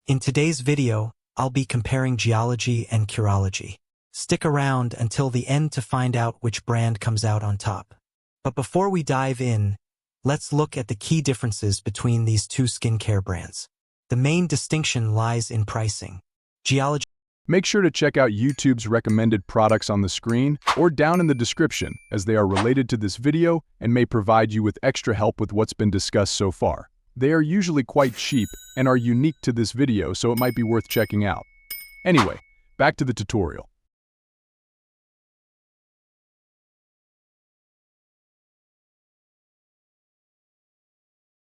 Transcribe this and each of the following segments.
In today's video, I'll be comparing Geologie and Curology. Stick around until the end to find out which brand comes out on top. But before we dive in, let's look at the key differences between these two skincare brands. The main distinction lies in pricing. Geologie. Make sure to check out YouTube's recommended products on the screen or down in the description, as they are related to this video and may provide you with extra help with what's been discussed so far. They are usually quite cheap and are unique to this video, so it might be worth checking out. Anyway, back to the tutorial.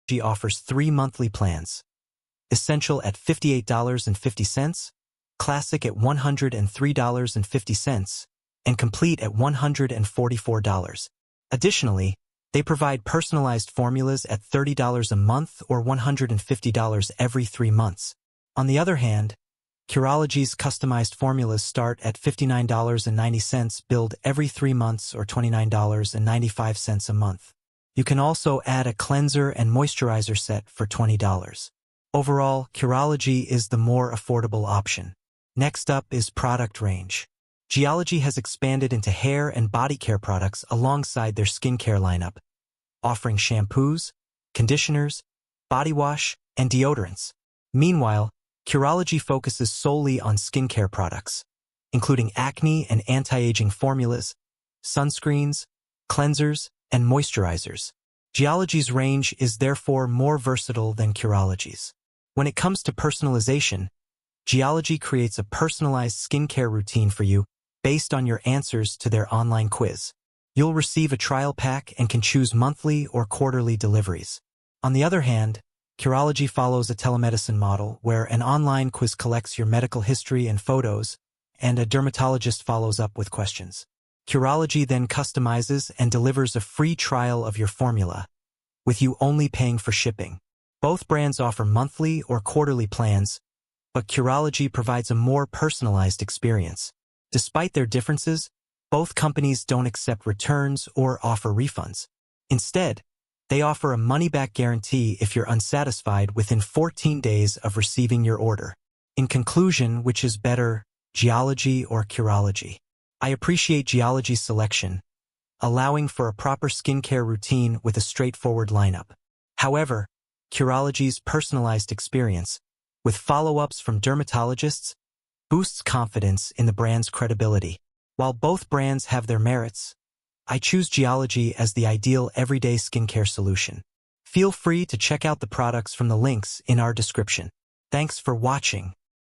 Geologie offers 3 monthly plans. Essential at $58.50, Classic at $103.50, and Complete at $144. Additionally, they provide personalized formulas at $30 a month or $150 every 3 months. On the other hand, Curologie's customized formulas start at $59.90 billed every 3 months or $29.95 a month. You can also add a cleanser and moisturizer set for $20. Overall, Curology is the more affordable option. Next up is product range. Geologie has expanded into hair and body care products alongside their skincare lineup, offering shampoos, conditioners, body wash, and deodorants. Meanwhile, Curology focuses solely on skincare products, including acne and anti-aging formulas, sunscreens, cleansers, and moisturizers. Geologie's range is therefore more versatile than Curologie's. When it comes to personalization, Geologie creates a personalized skincare routine for you based on your answers to their online quiz. You'll receive a trial pack and can choose monthly or quarterly deliveries. On the other hand, Curology follows a telemedicine model where an online quiz collects your medical history and photos, and a dermatologist follows up with questions. Curology then customizes and delivers a free trial of your formula, with you only paying for shipping. Both brands offer monthly or quarterly plans, but Curology provides a more personalized experience. Despite their differences, both companies don't accept returns or offer refunds. Instead, they offer a money-back guarantee if you're unsatisfied within 14 days of receiving your order. In conclusion, which is better, Geologie or Curology? I appreciate Geologie's selection, allowing for a proper skincare routine with a straightforward lineup. However, Curologie's personalized experience, with follow-ups from dermatologists, boosts confidence in the brand's credibility. While both brands have their merits, I choose Geologie as the ideal everyday skincare solution. Feel free to check out the products from the links in our description. Thanks for watching.